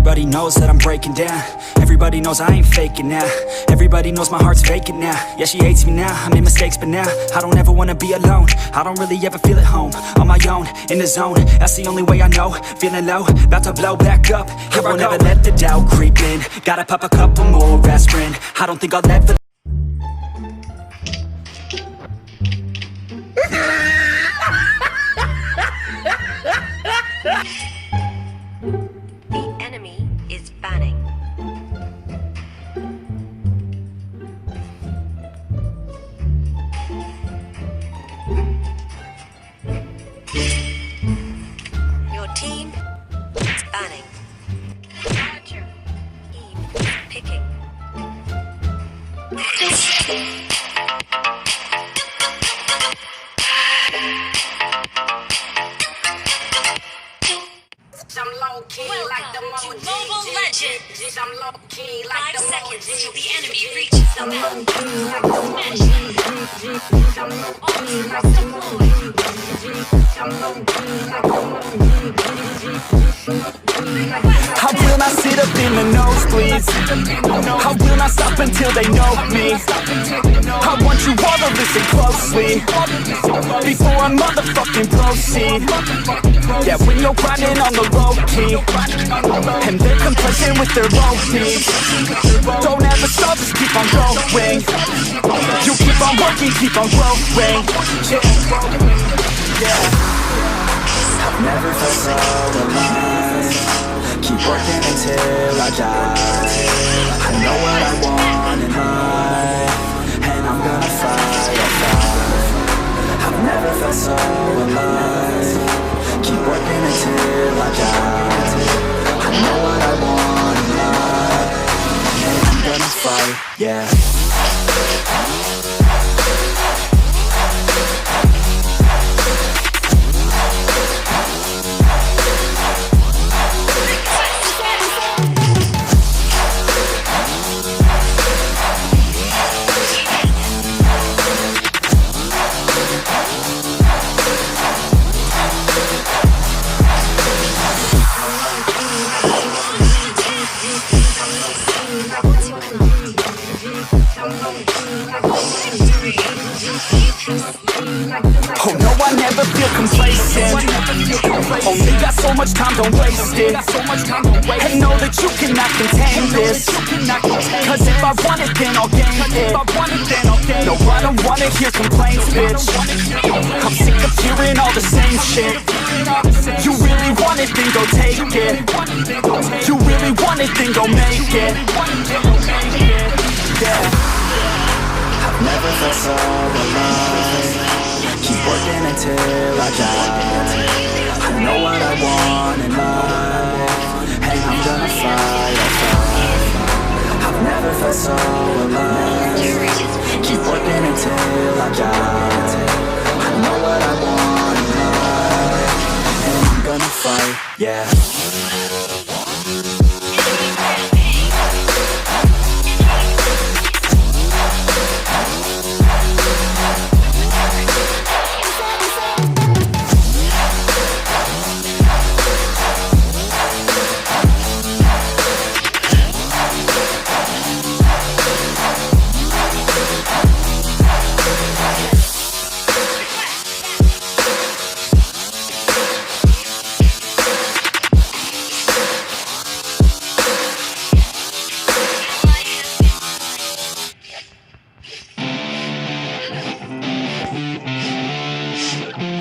Everybody knows that I'm breaking down. Everybody knows I ain't faking now. Everybody knows my heart's vacant now. Yeah, she hates me now, I made mistakes but now I don't ever wanna be alone. I don't really ever feel at home. On my own, in the zone, that's the only way I know. Feeling low, about to blow back up. I won't ever let the doubt creep in. Gotta pop a couple more aspirin. I don't think I'll ever. The enemy is Fanny. Your team is banning. Roger. Eve is picking. I'm low key like the Welcome to Mobile Legends. I'm low key like 5 the seconds till the enemy reaches the map. I will not sit up in the nosebleeds. I will not stop until they know me. I want you all to listen closely before I motherfucking proceed. Yeah, when you're grinding on the low key and they're complacent with their own needs, don't ever stop, just keep on going. You keep on working, keep on growing. Yeah. I've never felt so alive. Keep working until I die. I know what I want in life, and I'm gonna fight. I've never felt so alive. Keep working until I die. I know what I want in life, and I'm gonna fight, yeah. Oh no, I never feel complacent. Only got so much time, don't waste it. And know that you cannot contain this, cause if I want it, then I'll gain it. No, I don't wanna hear complaints, bitch. I'm sick of hearing all the same shit. You really want it, then go take it. You really want it, then go make it. Yeah. I've never felt so alive. Keep working until I die. I know what I want in life, and I'm gonna fight. I've never felt so alive. Keep working until I die. I know what I want in life, and I'm gonna fight, yeah.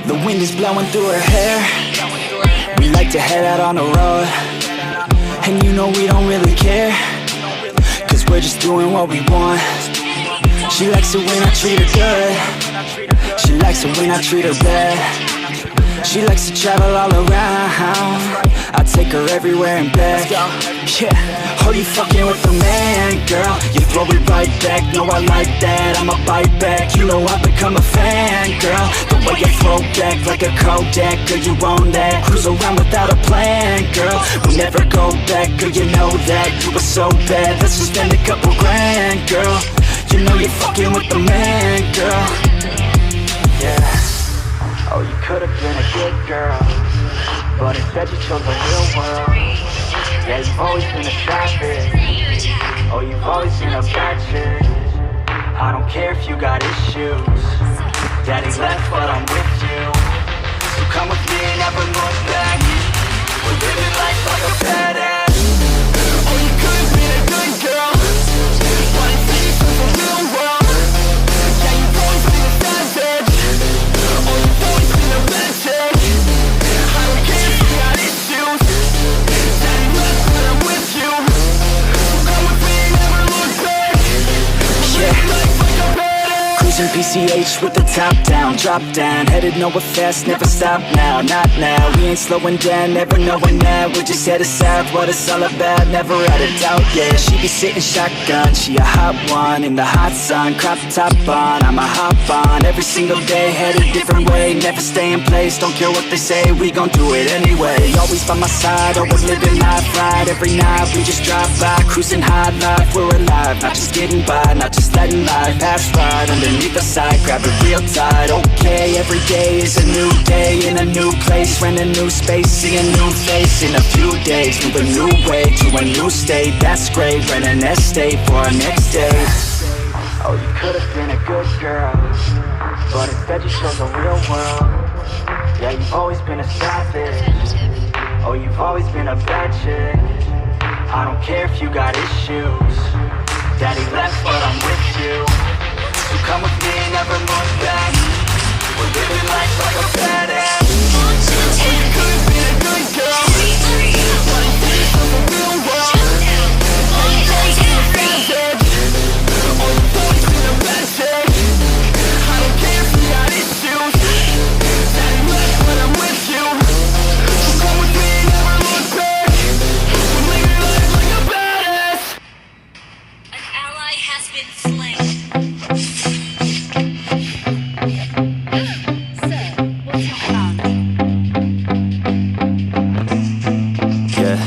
The wind is blowing through her hair. We like to head out on the road, and you know we don't really care, cause we're just doing what we want. She likes it when I treat her good. She likes it when I treat her bad. She likes to travel all around. I take her everywhere and back. Yeah, oh, you fucking with the man, girl. You throw it right back, no, I like that. I'ma bite back, you know I've become a fan, girl. The way you throw back like a Kodak, girl, you own that. Cruise around without a plan, girl. We'll never go back, girl, you know that. You were so bad, let's just spend a couple grand, girl. You know you're fucking with the man, girl. Yeah. Oh, you could've been a good girl, but instead you chose the real world. Yeah, you've always been a savage. Oh, you've always been a bad chick. I don't care if you got issues. Daddy left, but I'm with you. So come with me and never look back. We're living life like a badass. Oh, you could have been a good girl, but instead you took the real world. Yeah, you've always been a savage. Oh, you've always been a bad chick. I don't care if you got issues. Daddy left, but I'm with you. So come with me and never look back. We're living life like a badass. Cruising PCH with the top down, drop down, headed nowhere fast, never stop now, not now. We ain't slowing down, never knowing that. We're just headed south, what it's all about, never out of doubt, yeah. She be sitting shotgun, she a hot one, in the hot sun, crop top on, I'ma hop on. Every single day, head a different way, never stay in place, don't care what they say, we gon' do it anyway. Always by my side, always living life right. Every night, we just drive by, cruising high life, we're alive. Not just getting by, not just letting life pass right underneath the side, grab it real tight. Okay, every day is a new day in a new place, rent a new space, see a new face in a few days. Move a new way to a new state, that's great. Rent an estate for our next day. Oh, you could have been a good girl, but instead you chose the real world. Yeah, you've always been a savage. Oh, you've always been a bad chick. I don't care if you got issues. Daddy left, but I'm with you. So come with me and never look back. We're living life like a badass. Oh, you could have been a good girl, but instead you chose the real world. Yeah, you've always been a savage. Oh, you've always been a bad chick. I don't care if you got issues. Daddy left, but I'm with you. So come with me and never look back. We're living life like a badass. An ally has been slain. Yeah,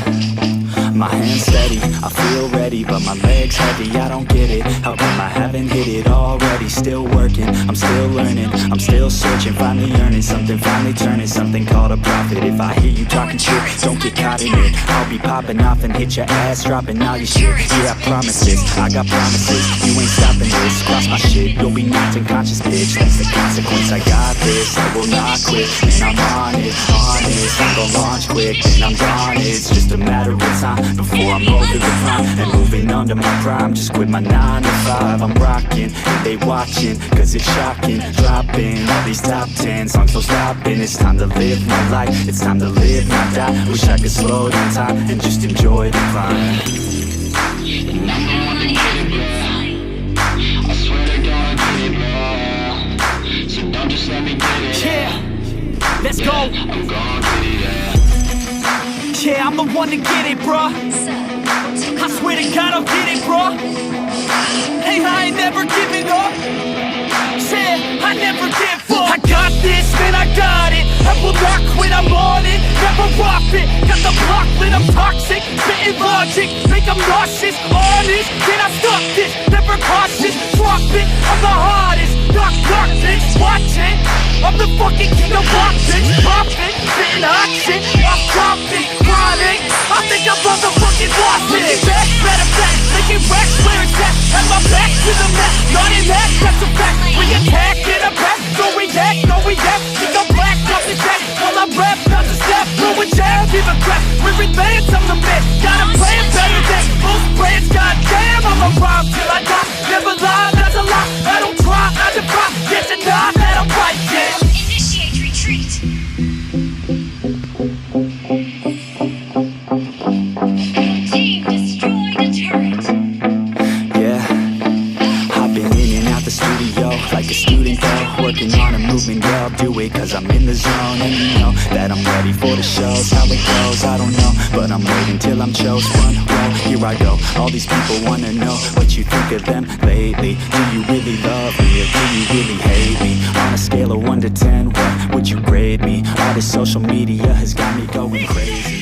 my hands steady, I feel ready, but my legs heavy, I don't get it. How come I haven't hit it already? Still working, I'm still learning, I'm still searching, finally earning something, finally turning something called a profit. If I hear you talking shit, don't get caught in it. I'll be popping off and hit your ass, dropping all your shit. Yeah, I promise this, I got promises, you ain't stopping this. Cross my shit, you'll be knocked unconscious, bitch. That's the consequence, I got this, I will not quit. And I'm on it, honest, I'm gon' launch quick, and I'm gone. It's just a matter of time before I'm over the prime and moving under my prime. Just quit my 9 to 5, I'm rocking, and they watching, cause it's shocking. Dropping all these top 10 songs, no stopping. It's time to live my life, it's time to live, not die. Wish I could slow down time and just enjoy the climb. I swear to God, get it, bro. So don't just let me get it. Yeah, let's go. I'm gon' get it, yeah. Yeah, I'm the one to get it, bruh. I swear to God I'll get it, bruh. Hey, I ain't never giving up. Yeah, I never give up. I got this, man, I got it. I will not quit, I'm on it. Never rock it. Got the block lit, I'm toxic. Spitting logic, make them nauseous. Honest, can I stop this? Never cautious, drop it. I'm the hardest. Knock, knock, bitch, watch it. I'm the fucking king of rock, bitch. Pop it, spitting hot shit. I'm dropping, chronic. I think I'm motherfucking lost it. Making back, better back, making racks where it's at. Have my back to the mat, not in that, that's a fact. We attack in a pack, so react, no react. Think I'm black, up his back. While I rap, not to step, throwing jab, give a crap. We're advanced, I'm the man. Got a plan better than most brands. Goddamn, I'm a rhyme till I die. Never lie, that's a lie. I don't try, I defy. Get denied that I'm right, yeah. Initiate retreat. Team, destroy the turret. Yeah, I've been in and out the studio like a student though, working on a movement, yeah, I'll do it cause I'm in the zone. And you know that I'm ready for the shows. How it goes, I don't know, but I'm waiting till I'm chose. Front row, here I go. All these people wanna know what you think of them lately. Do you really love me or do you really hate me? On a scale of 1 to 10, what would you grade me? All this social media has got me going crazy.